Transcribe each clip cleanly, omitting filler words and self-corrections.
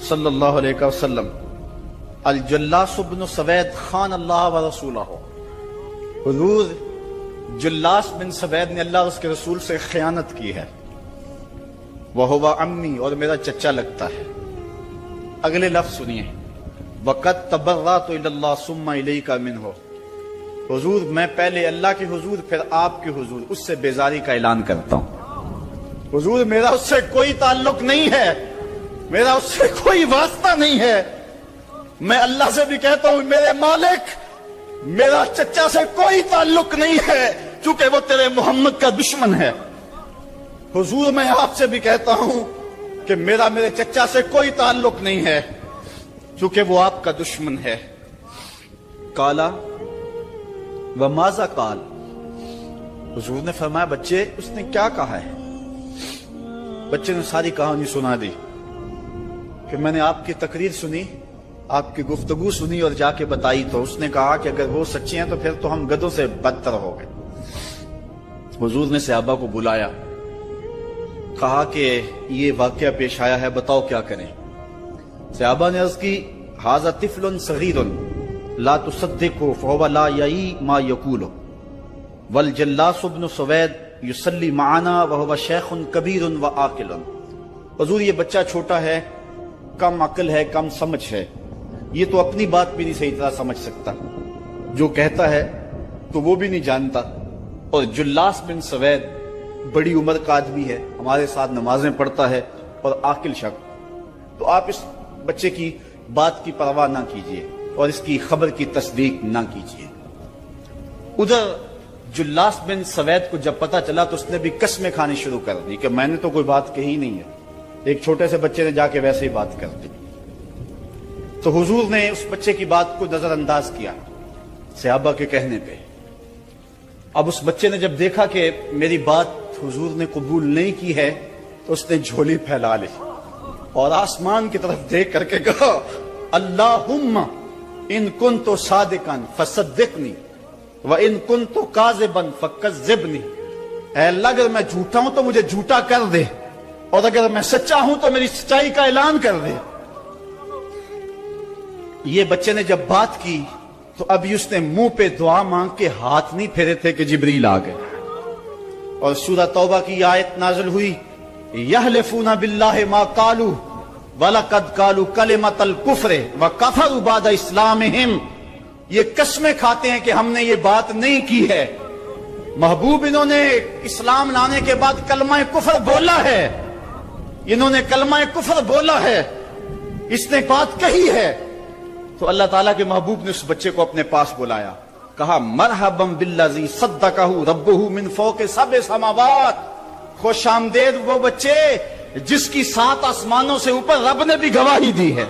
صلی اللہ علیہ وسلم الجلاس بن سوید خان اللہ و رسولہ، حضور جلاس بن سوید نے اللہ اور اس کے رسول سے خیانت کی ہے، وَهُوَ عَمِّي، اور میرا چچا لگتا ہے۔ اگلے لفظ سنیے، وَقَدْ تَبَرَّأْتُ إِلَى اللَّهِ ثُمَّ إِلَيْكَ مِنْهُ، حضور میں پہلے اللہ کے حضور پھر آپ کے حضور اس سے بیزاری کا اعلان کرتا ہوں۔ حضور میرا اس سے کوئی تعلق نہیں ہے، میرا اس سے کوئی واسطہ نہیں ہے، میں اللہ سے بھی کہتا ہوں میرے مالک میرا چچا سے کوئی تعلق نہیں ہے چونکہ وہ تیرے محمد کا دشمن ہے۔ حضور میں آپ سے بھی کہتا ہوں کہ میرا میرے چچا سے کوئی تعلق نہیں ہے چونکہ وہ آپ کا دشمن ہے۔ کالا وماذا قال، حضور نے فرمایا بچے اس نے کیا کہا ہے؟ بچے نے ساری کہانی سنا دی کہ میں نے آپ کی تقریر سنی، آپ کی گفتگو سنی اور جا کے بتائی تو اس نے کہا کہ اگر وہ سچے ہیں تو پھر تو ہم گدھوں سے بدتر ہو گئے۔ حضور نے صحابہ کو بلایا، کہا کہ یہ واقعہ پیش آیا ہے، بتاؤ کیا کریں؟ صحابہ نے عرض کی ھذا طفل صغیر لا تصدقه فهو لا یعی ما یقول والجلاس بن سوید یصلی معنا وهو شیخ کبیر وعاقل، حضور یہ بچہ چھوٹا ہے، کم عقل ہے، کم سمجھ ہے، یہ تو اپنی بات بھی نہیں صحیح طرح سمجھ سکتا، جو کہتا ہے تو وہ بھی نہیں جانتا، اور جلاس بن سوید بڑی عمر کا آدمی ہے، ہمارے ساتھ نمازیں پڑھتا ہے اور عاقل شخص، تو آپ اس بچے کی بات کی پرواہ نہ کیجیے اور اس کی خبر کی تصدیق نہ کیجیے۔ ادھر جلاس بن سوید کو جب پتہ چلا تو اس نے بھی قسمیں کھانی شروع کر دی کہ میں نے تو کوئی بات کہی نہیں ہے، ایک چھوٹے سے بچے نے جا کے ویسے ہی بات کر دی۔ تو حضور نے اس بچے کی بات کو نظر انداز کیا صحابہ کے کہنے پہ۔ اب اس بچے نے جب دیکھا کہ میری بات حضور نے قبول نہیں کی ہے تو اس نے جھولی پھیلا لی اور آسمان کی طرف دیکھ کر کے کہا اللہم ان کنت صادقا فصدقنی وان کنت کاذبا فکذبنی، اے اللہ اگر میں جھوٹا ہوں تو مجھے جھوٹا کر دے اور اگر میں سچا ہوں تو میری سچائی کا اعلان کر دے۔ یہ بچے نے جب بات کی تو ابھی اس نے منہ پہ دعا مانگ کے ہاتھ نہیں پھیرے تھے کہ جبریل آ گئے، اور سورہ توبہ کی آیت نازل ہوئی یحلفون باللہ ما قالوا وَلَقَدْ قَالُوا كَلِمَةَ الْكُفْرِ وَكَفَرُوا بَعْدَ إِسْلَامِهِمْ، یہ قسمیں کھاتے ہیں کہ ہم نے یہ بات نہیں کی ہے، محبوب انہوں نے اسلام لانے کے بعد کلمہ کفر بولا ہے، انہوں نے کلمہ کفر بولا ہے، اس نے بات کہی ہے۔ تو اللہ تعالیٰ کے محبوب نے اس بچے کو اپنے پاس بلایا، کہا مرحبا بالذی صدقہ ربہ من فوق سبع سماوات، خوش آمدید وہ بچے جس کی 7 آسمانوں سے اوپر رب نے بھی گواہی دی ہے،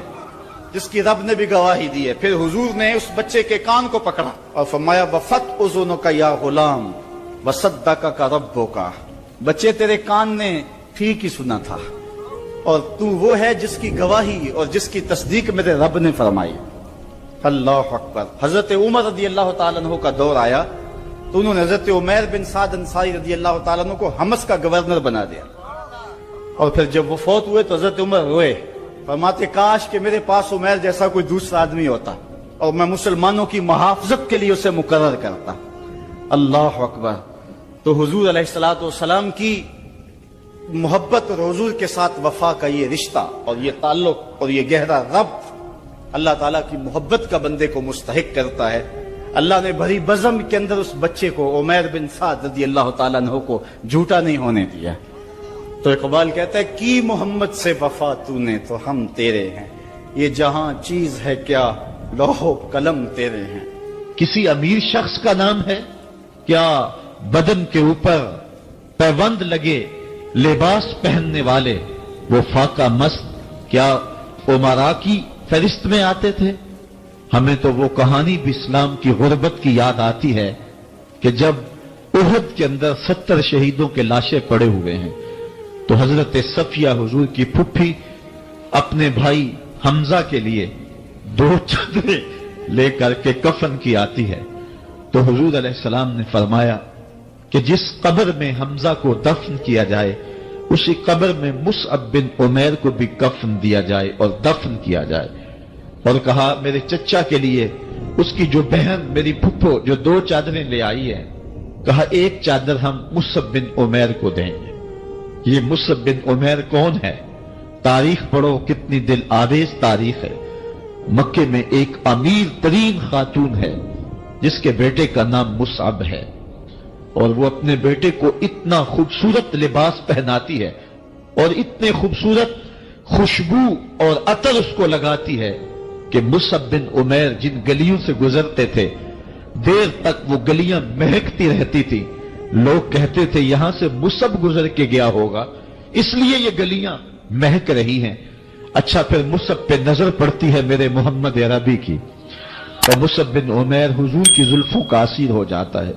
جس کی رب نے بھی گواہی دی ہے۔ پھر حضور نے اس بچے کے کان کو پکڑا اور فرمایا وفت اذنک یا غلام وصدقک ربک، بچے تیرے کان نے ٹھیک ہی سنا تھا اور تو وہ ہے جس کی گواہی اور جس کی تصدیق میرے رب نے فرمائی۔ اللہ اکبر۔ حضرت عمر رضی اللہ تعالیٰ عنہ کا دور آیا تو انہوں نے حضرت عمیر بن سعد انصاری رضی اللہ تعالیٰ عنہ کو حمص کا گورنر بنا دیا، اور پھر جب وہ فوت ہوئے تو حضرت عمر روئے، فرماتے کاش کہ میرے پاس عمیر جیسا کوئی دوسرا آدمی ہوتا اور میں مسلمانوں کی محافظت کے لیے اسے مقرر کرتا۔ اللہ اکبر۔ تو حضور علیہ الصلوۃ والسلام کی محبت اور حضور کے ساتھ وفا کا یہ رشتہ اور یہ تعلق اور یہ گہرا ربط اللہ تعالیٰ کی محبت کا بندے کو مستحق کرتا ہے۔ اللہ نے بھری بزم کے اندر اس بچے کو عمیر بن سعد رضی اللہ تعالیٰ عنہ کو جھوٹا نہیں ہونے دیا۔ تو اقبال کہتا ہے کی محمد سے وفا تو نے تو ہم تیرے ہیں، یہ جہاں چیز ہے کیا لوح و قلم تیرے ہیں۔ کسی امیر شخص کا نام ہے کیا بدن کے اوپر پیوند لگے لباس پہننے والے وہ فاقہ مست کیا امراء کی فہرست میں آتے تھے؟ ہمیں تو وہ کہانی بھی اسلام کی غربت کی یاد آتی ہے کہ جب احد کے اندر 70 شہیدوں کے لاشیں پڑے ہوئے ہیں تو حضرت صفیہ حضور کی پھپھی اپنے بھائی حمزہ کے لیے 2 چادریں لے کر کے کفن کی آتی ہے، تو حضور علیہ السلام نے فرمایا کہ جس قبر میں حمزہ کو دفن کیا جائے اسی قبر میں مصعب بن عمیر کو بھی کفن دیا جائے اور دفن کیا جائے، اور کہا میرے چچا کے لیے اس کی جو بہن میری پھپھو جو 2 چادریں لے آئی ہے، کہا ایک چادر ہم مصعب بن عمیر کو دیں گے۔ یہ مصعب بن عمیر کون ہے؟ تاریخ پڑھو، کتنی دل آویز تاریخ ہے۔ مکے میں ایک امیر ترین خاتون ہے جس کے بیٹے کا نام مصعب ہے، اور وہ اپنے بیٹے کو اتنا خوبصورت لباس پہناتی ہے اور اتنے خوبصورت خوشبو اور عطر اس کو لگاتی ہے کہ مصعب بن عمیر جن گلیوں سے گزرتے تھے دیر تک وہ گلیاں مہکتی رہتی تھی۔ لوگ کہتے تھے یہاں سے مصعب گزر کے گیا ہوگا اس لیے یہ گلیاں مہک رہی ہیں۔ اچھا، پھر مصعب پہ نظر پڑتی ہے میرے محمد عربی کی، تو مصعب بن عمیر حضور کی زلفوں کا اسیر ہو جاتا ہے۔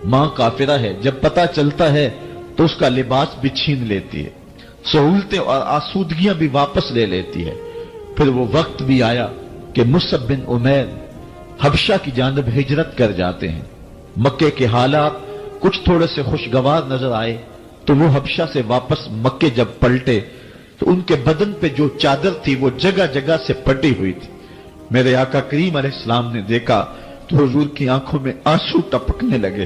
ماں کافرہ ہے، جب پتہ چلتا ہے تو اس کا لباس بھی چھین لیتی ہے، سہولتیں اور آسودگیاں بھی واپس لے لیتی ہے۔ پھر وہ وقت بھی آیا کہ مصعب بن عمیر حبشہ کی جانب ہجرت کر جاتے ہیں۔ مکے کے حالات کچھ تھوڑے سے خوشگوار نظر آئے تو وہ حبشہ سے واپس مکے جب پلٹے تو ان کے بدن پہ جو چادر تھی وہ جگہ جگہ سے پٹی ہوئی تھی۔ میرے آقا کریم علیہ السلام نے دیکھا تو حضور کی آنکھوں میں آنسو ٹپکنے لگے۔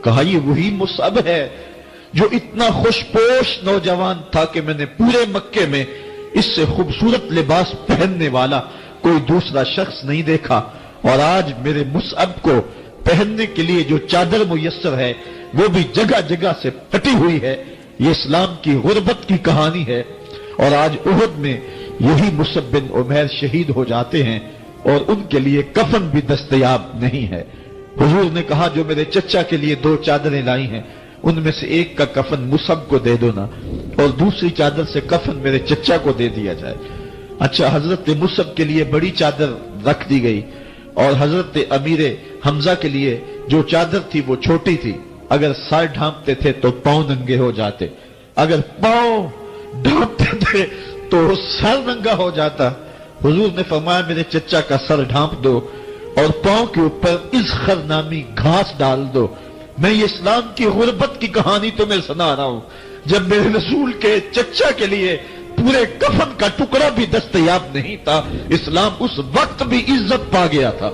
کہا یہ وہی مصعب ہے جو اتنا خوش پوش نوجوان تھا کہ میں نے پورے مکے میں اس سے خوبصورت لباس پہننے والا کوئی دوسرا شخص نہیں دیکھا، اور آج میرے مصعب کو پہننے کے لیے جو چادر میسر ہے وہ بھی جگہ جگہ سے پھٹی ہوئی ہے۔ یہ اسلام کی غربت کی کہانی ہے، اور آج احد میں یہی مصعب بن عمیر شہید ہو جاتے ہیں اور ان کے لیے کفن بھی دستیاب نہیں ہے۔ حضور نے کہا جو میرے چچا کے لیے 2 چادریں لائی ہیں ان میں سے ایک کا کفن مصعب کو دے دو نا، اور دوسری چادر سے کفن میرے چچا کو دے دیا جائے۔ اچھا، حضرت مصعب کے لیے بڑی چادر رکھ دی گئی، اور حضرت امیر حمزہ کے لیے جو چادر تھی وہ چھوٹی تھی، اگر سر ڈھانپتے تھے تو پاؤں ننگے ہو جاتے، اگر پاؤں ڈھانپتے تھے تو سر ننگا ہو جاتا۔ حضور نے فرمایا میرے چچا کا سر ڈھانپ دو اور پاؤں کے اوپر اذخر نامی گھاس ڈال دو۔ میں یہ اسلام کی غربت کی کہانی تمہیں سنا رہا ہوں، جب میرے رسول کے چچا کے لیے پورے کفن کا ٹکڑا بھی دستیاب نہیں تھا، اسلام اس وقت بھی عزت پا گیا تھا،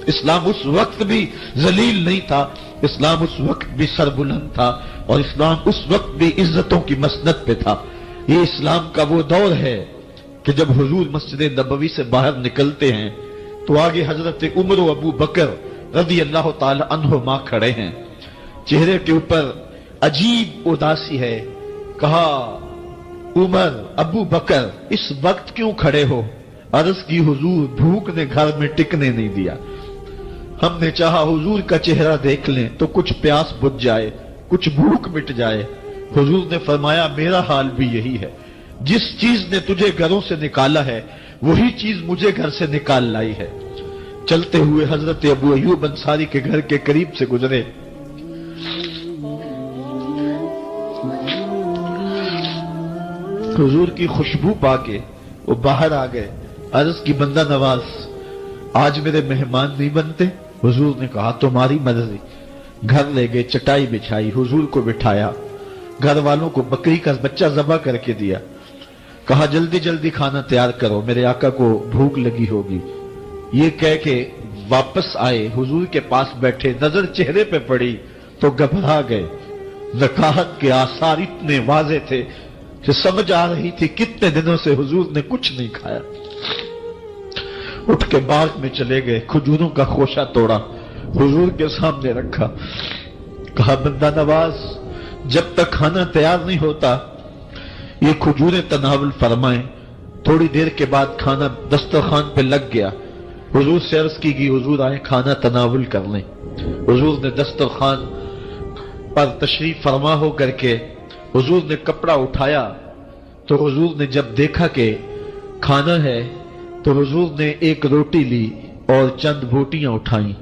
اسلام اس وقت بھی ذلیل نہیں تھا، اسلام اس وقت بھی سربلند تھا، اور اسلام اس وقت بھی عزتوں کی مسند پہ تھا۔ یہ اسلام کا وہ دور ہے کہ جب حضور مسجد نبوی سے باہر نکلتے ہیں تو آگے حضرت عمر و ابو بکر رضی اللہ تعالی عنہما کھڑے ہیں، چہرے کے اوپر عجیب اداسی ہے۔ کہا عمر، ابو بکر اس وقت کیوں کھڑے ہو؟ عرض کی حضور بھوک نے گھر میں ٹکنے نہیں دیا، ہم نے چاہا حضور کا چہرہ دیکھ لیں تو کچھ پیاس بجھ جائے، کچھ بھوک مٹ جائے۔ حضور نے فرمایا میرا حال بھی یہی ہے، جس چیز نے تجھے گھروں سے نکالا ہے وہی چیز مجھے گھر سے نکال لائی ہے۔ چلتے ہوئے حضرت ابو ایوب انصاری کے گھر کے قریب سے گزرے، حضور کی خوشبو پا کے وہ باہر آ گئے۔ عرض کی بندہ نواز آج میرے مہمان نہیں بنتے؟ حضور نے کہا تمہاری مرضی۔ گھر لے گئے، چٹائی بچھائی، حضور کو بٹھایا، گھر والوں کو بکری کا بچہ ذبح کر کے دیا، کہا جلدی جلدی کھانا تیار کرو، میرے آقا کو بھوک لگی ہوگی۔ یہ کہہ کے واپس آئے، حضور کے پاس بیٹھے، نظر چہرے پہ پڑی تو گھبرا گئے۔ نکاحت کے آثار اتنے واضح تھے کہ سمجھ آ رہی تھی کتنے دنوں سے حضور نے کچھ نہیں کھایا۔ اٹھ کے باغ میں چلے گئے، کھجوروں کا خوشہ توڑا، حضور کے سامنے رکھا، کہا بندہ نواز جب تک کھانا تیار نہیں ہوتا یہ کھجوریں تناول فرمائیں۔ تھوڑی دیر کے بعد کھانا دسترخوان پہ لگ گیا، حضور سے عرض کی گئی حضور آئے کھانا تناول کر لیں۔ حضور نے دسترخوان پر تشریف فرما ہو کر کے حضور نے کپڑا اٹھایا تو حضور نے جب دیکھا کہ کھانا ہے تو حضور نے ایک روٹی لی اور چند بوٹیاں اٹھائیں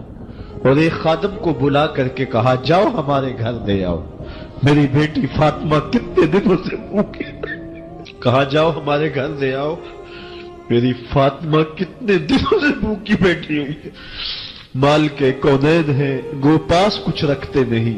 اور ایک خادم کو بلا کر کے کہا جاؤ ہمارے گھر دے آؤ، میری بیٹی فاطمہ کتنے دنوں سے بھوکی، کہا جاؤ ہمارے گھر دے آؤ، میری فاطمہ کتنے دنوں سے بھوکی بیٹھی ہوئی ہے، مال کے کونین ہیں گو پاس کچھ رکھتے نہیں،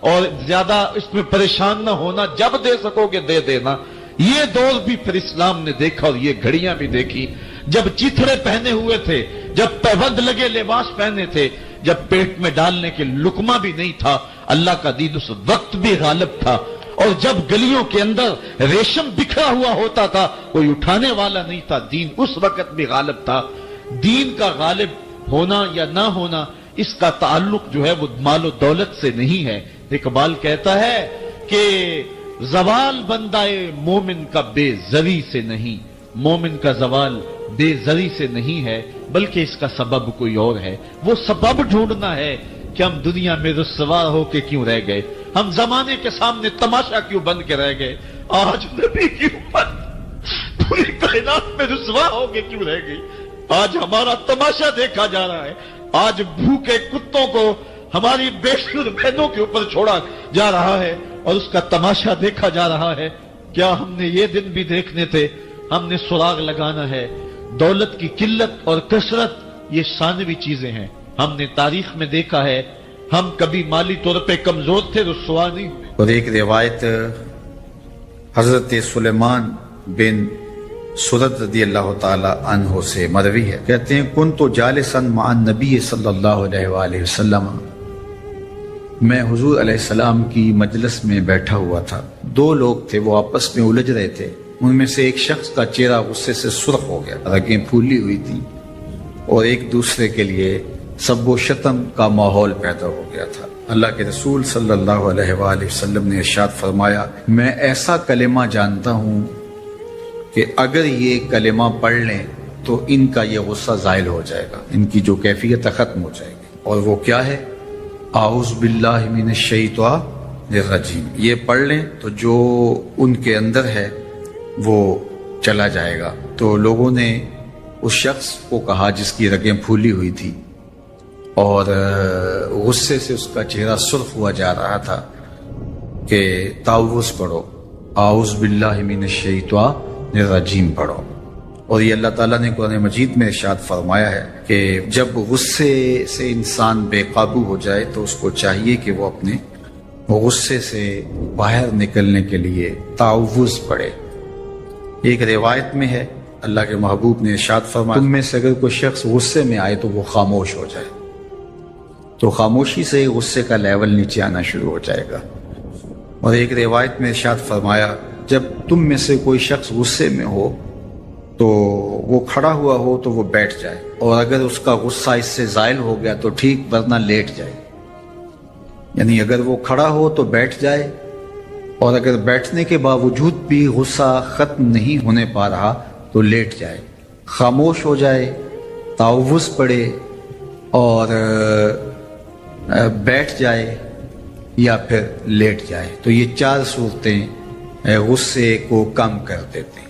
اور زیادہ اس میں پریشان نہ ہونا، جب دے سکو گے دے دینا، یہ دور بھی پھر اسلام نے دیکھا اور یہ گھڑیاں بھی دیکھی، جب چیتھڑے پہنے ہوئے تھے، جب پیوند لگے لباس پہنے تھے، جب پیٹ میں ڈالنے کے لقمہ بھی نہیں تھا، اللہ کا دین اس وقت بھی غالب تھا، اور جب گلیوں کے اندر ریشم بکھرا ہوا ہوتا تھا کوئی اٹھانے والا نہیں تھا، دین اس وقت بھی غالب تھا۔ دین کا غالب ہونا یا نہ ہونا اس کا تعلق جو ہے وہ مال و دولت سے نہیں ہے۔ اقبال کہتا ہے کہ زوال بندہ مومن کا بے زری سے نہیں، مومن کا زوال بے زری سے نہیں ہے بلکہ اس کا سبب کوئی اور ہے۔ وہ سبب ڈھونڈنا ہے کہ ہم دنیا میں رسوا ہو کے کیوں رہ گئے، ہم زمانے کے سامنے تماشا کیوں بن کے رہ گئے، آج نبی کی امت پوری کائنات میں رسوا ہو کے کیوں رہ گئی، آج ہمارا تماشا دیکھا جا رہا ہے، آج بھوکے کتوں کو ہماری بے شمار بہنوں کے اوپر چھوڑا جا رہا ہے اور اس کا تماشا دیکھا جا رہا ہے۔ کیا ہم نے یہ دن بھی دیکھنے تھے؟ ہم نے سراغ لگانا ہے۔ دولت کی قلت اور کثرت یہ ثانوی چیزیں ہیں، ہم نے تاریخ میں دیکھا ہے، ہم کبھی مالی طور پہ کمزور تھے، رسوا نہیں ہوئے۔ اور ایک روایت حضرت سلیمان بن سرد رضی اللہ تعالی عنہ سے مروی ہے، کہتے ہیں کنت جالسا مع النبی صلی اللہ علیہ وآلہ وسلم، میں حضور علیہ السلام کی مجلس میں بیٹھا ہوا تھا، دو لوگ تھے وہ آپس میں الجھ رہے تھے، ان میں سے ایک شخص کا چہرہ غصے سے سرخ ہو گیا، رگیں پھولی ہوئی تھی اور ایک دوسرے کے لیے سب و شتم کا ماحول پیدا ہو گیا تھا۔ اللہ کے رسول صلی اللہ علیہ وآلہ وسلم نے ارشاد فرمایا میں ایسا کلمہ جانتا ہوں کہ اگر یہ کلمہ پڑھ لیں تو ان کا یہ غصہ زائل ہو جائے گا، ان کی جو کیفیت ختم ہو جائے گی، اور وہ کیا ہے؟ اعوذ باللہ من الشیطان الرجیم، یہ پڑھ لیں تو جو ان کے اندر ہے وہ چلا جائے گا۔ تو لوگوں نے اس شخص کو کہا جس کی رگیں پھولی ہوئی تھی اور غصے سے اس کا چہرہ سرخ ہوا جا رہا تھا کہ تعوذ پڑھو، اعوذ باللہ من الشیطان الرجیم پڑھو۔ اور یہ اللہ تعالیٰ نے قرآن مجید میں ارشاد فرمایا ہے کہ جب غصے سے انسان بے قابو ہو جائے تو اس کو چاہیے کہ وہ اپنے غصے سے باہر نکلنے کے لیے تعوذ پڑھے۔ ایک روایت میں ہے اللہ کے محبوب نے ارشاد فرمایا تم میں سے اگر کوئی شخص غصے میں آئے تو وہ خاموش ہو جائے، تو خاموشی سے غصے کا لیول نیچے آنا شروع ہو جائے گا۔ اور ایک روایت میں ارشاد فرمایا جب تم میں سے کوئی شخص غصے میں ہو تو وہ کھڑا ہوا ہو تو وہ بیٹھ جائے، اور اگر اس کا غصہ اس سے زائل ہو گیا تو ٹھیک، ورنہ لیٹ جائے۔ یعنی اگر وہ کھڑا ہو تو بیٹھ جائے، اور اگر بیٹھنے کے باوجود بھی غصہ ختم نہیں ہونے پا رہا تو لیٹ جائے، خاموش ہو جائے، تعوذ پڑھے اور بیٹھ جائے یا پھر لیٹ جائے۔ تو یہ چار صورتیں غصے کو کم کر دیتے ہیں۔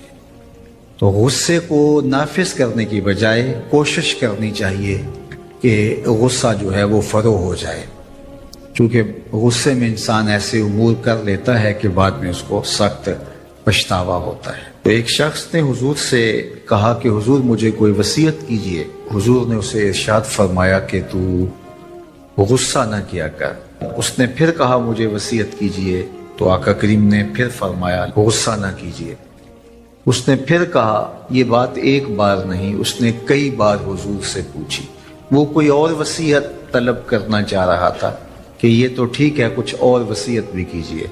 تو غصے کو نافذ کرنے کی بجائے کوشش کرنی چاہیے کہ غصہ جو ہے وہ فروغ ہو جائے، کیونکہ غصے میں انسان ایسے امور کر لیتا ہے کہ بعد میں اس کو سخت پچھتاوا ہوتا ہے۔ تو ایک شخص نے حضور سے کہا کہ حضور مجھے کوئی وصیت کیجئے۔ حضور نے اسے ارشاد فرمایا کہ تو غصہ نہ کیا کر۔ اس نے پھر کہا مجھے وصیت کیجئے، تو آقا کریم نے پھر فرمایا غصہ نہ کیجئے۔ اس نے پھر کہا، یہ بات ایک بار نہیں، اس نے کئی بار حضور سے پوچھی۔ وہ کوئی اور وصیت طلب کرنا چاہ رہا تھا کہ یہ تو ٹھیک ہے، کچھ اور وصیت بھی کیجئے۔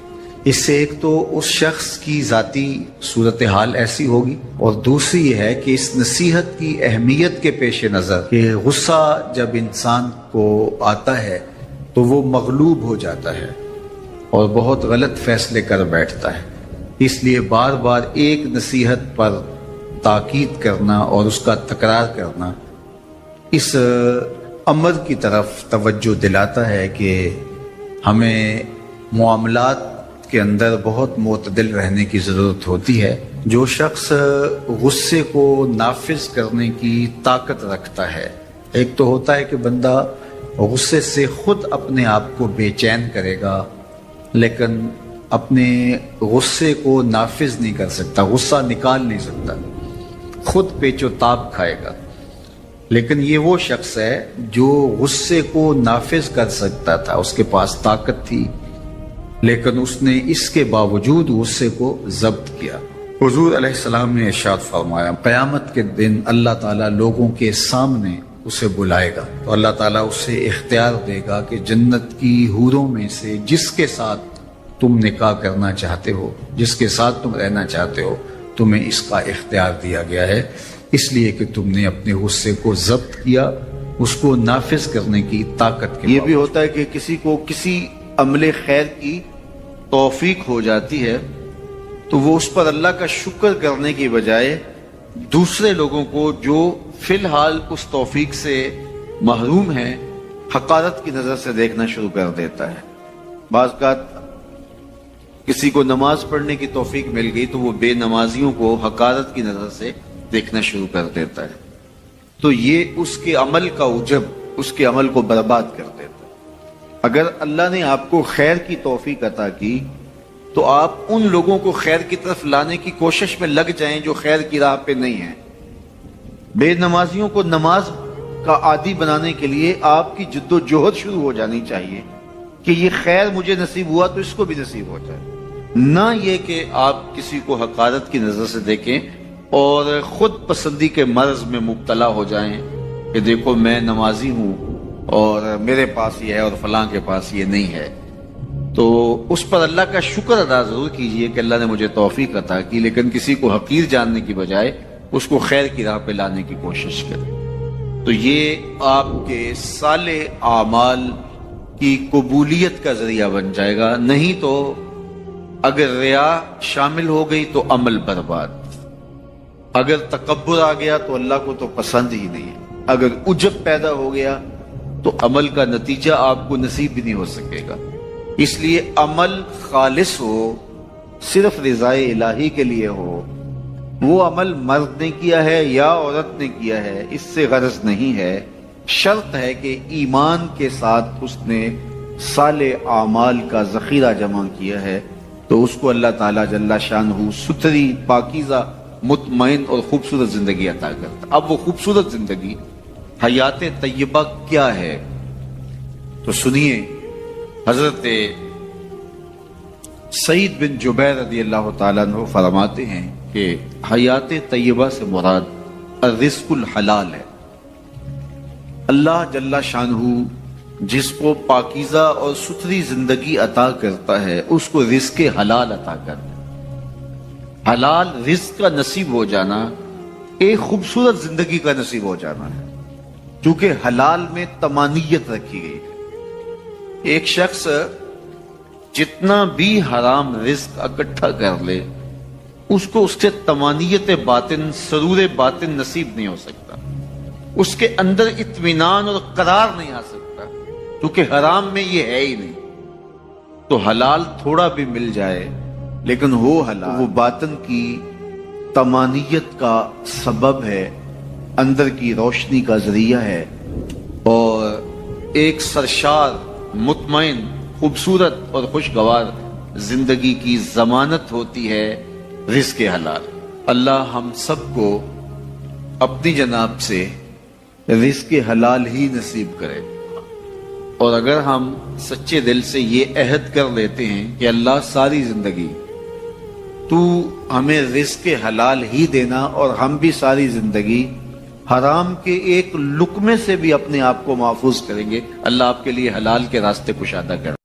اس سے ایک تو اس شخص کی ذاتی صورتحال ایسی ہوگی، اور دوسری یہ ہے کہ اس نصیحت کی اہمیت کے پیش نظر کہ غصہ جب انسان کو آتا ہے تو وہ مغلوب ہو جاتا ہے اور بہت غلط فیصلے کر بیٹھتا ہے، اس لیے بار بار ایک نصیحت پر تاکید کرنا اور اس کا تکرار کرنا اس امر کی طرف توجہ دلاتا ہے کہ ہمیں معاملات کے اندر بہت معتدل رہنے کی ضرورت ہوتی ہے۔ جو شخص غصے کو نافذ کرنے کی طاقت رکھتا ہے، ایک تو ہوتا ہے کہ بندہ غصے سے خود اپنے آپ کو بے چین کرے گا، لیکن اپنے غصے کو نافذ نہیں کر سکتا، غصہ نکال نہیں سکتا، خود پیچ و تاب کھائے گا۔ لیکن یہ وہ شخص ہے جو غصے کو نافذ کر سکتا تھا، اس کے پاس طاقت تھی، لیکن اس نے اس کے باوجود غصے کو ضبط کیا۔ حضور علیہ السلام نے ارشاد فرمایا قیامت کے دن اللہ تعالیٰ لوگوں کے سامنے اسے بلائے گا تو اللہ تعالیٰ اسے اختیار دے گا کہ جنت کی حوروں میں سے جس کے ساتھ تم نکاح کرنا چاہتے ہو، جس کے ساتھ تم رہنا چاہتے ہو، تمہیں اس کا اختیار دیا گیا ہے، اس لیے کہ تم نے اپنے غصے کو ضبط کیا، اس کو نافذ کرنے کی طاقت کے۔ یہ بھی ہوتا ہے کہ کسی کو کسی عمل خیر کی توفیق ہو جاتی ہے تو وہ اس پر اللہ کا شکر کرنے کی بجائے دوسرے لوگوں کو جو فی الحال اس توفیق سے محروم ہیں حقارت کی نظر سے دیکھنا شروع کر دیتا ہے۔ بعض اوقات کسی کو نماز پڑھنے کی توفیق مل گئی تو وہ بے نمازیوں کو حقارت کی نظر سے دیکھنا شروع کر دیتا ہے، تو یہ اس کے عمل کا عجب اس کے عمل کو برباد کر دیتا ہے۔ اگر اللہ نے آپ کو خیر کی توفیق عطا کی تو آپ ان لوگوں کو خیر کی طرف لانے کی کوشش میں لگ جائیں جو خیر کی راہ پہ نہیں ہیں۔ بے نمازیوں کو نماز کا عادی بنانے کے لیے آپ کی جد و جہد شروع ہو جانی چاہیے کہ یہ خیر مجھے نصیب ہوا تو اس کو بھی نصیب ہو جائے، نہ یہ کہ آپ کسی کو حقارت کی نظر سے دیکھیں اور خود پسندی کے مرض میں مبتلا ہو جائیں کہ دیکھو میں نمازی ہوں اور میرے پاس یہ ہے اور فلاں کے پاس یہ نہیں ہے۔ تو اس پر اللہ کا شکر ادا ضرور کیجئے کہ اللہ نے مجھے توفیق عطا کی، لیکن کسی کو حقیر جاننے کی بجائے اس کو خیر کی راہ پہ لانے کی کوشش کریں، تو یہ آپ کے صالح اعمال کی قبولیت کا ذریعہ بن جائے گا۔ نہیں تو اگر ریا شامل ہو گئی تو عمل برباد، اگر تکبر آ گیا تو اللہ کو تو پسند ہی نہیں ہے، اگر عجب پیدا ہو گیا تو عمل کا نتیجہ آپ کو نصیب بھی نہیں ہو سکے گا۔ اس لیے عمل خالص ہو، صرف رضائے الہی کے لیے ہو، وہ عمل مرد نے کیا ہے یا عورت نے کیا ہے اس سے غرض نہیں ہے، شرط ہے کہ ایمان کے ساتھ اس نے صالح اعمال کا ذخیرہ جمع کیا ہے تو اس کو اللہ تعالیٰ جل شانہ ستھری، پاکیزہ، مطمئن اور خوبصورت زندگی عطا کرتا۔ اب وہ خوبصورت زندگی حیات طیبہ کیا ہے تو سنیے، حضرت سعید بن جبیر رضی اللہ تعالیٰ عنہ فرماتے ہیں کہ حیات طیبہ سے مراد الرزق الحلال ہے۔ اللہ جل شانہ جس کو پاکیزہ اور ستھری زندگی عطا کرتا ہے اس کو رزق حلال عطا کرتا ہے۔ حلال رزق کا نصیب ہو جانا ایک خوبصورت زندگی کا نصیب ہو جانا ہے، کیونکہ حلال میں طمانیت رکھی گئی ہے۔ ایک شخص جتنا بھی حرام رزق اکٹھا کر لے اس کو اس سے طمانیت باطن، سرور باطن نصیب نہیں ہو سکتا، اس کے اندر اطمینان اور قرار نہیں آ سکتا، کیونکہ حرام میں یہ ہے ہی نہیں۔ تو حلال تھوڑا بھی مل جائے لیکن ہو حلال، وہ باطن کی طمانیت کا سبب ہے، اندر کی روشنی کا ذریعہ ہے، اور ایک سرشار، مطمئن، خوبصورت اور خوشگوار زندگی کی ضمانت ہوتی ہے رزق حلال۔ اللہ ہم سب کو اپنی جناب سے رزق حلال ہی نصیب کرے، اور اگر ہم سچے دل سے یہ عہد کر لیتے ہیں کہ اللہ ساری زندگی تو ہمیں رزق حلال ہی دینا اور ہم بھی ساری زندگی حرام کے ایک لقمے سے بھی اپنے آپ کو محفوظ کریں گے، اللہ آپ کے لیے حلال کے راستے کشادہ کر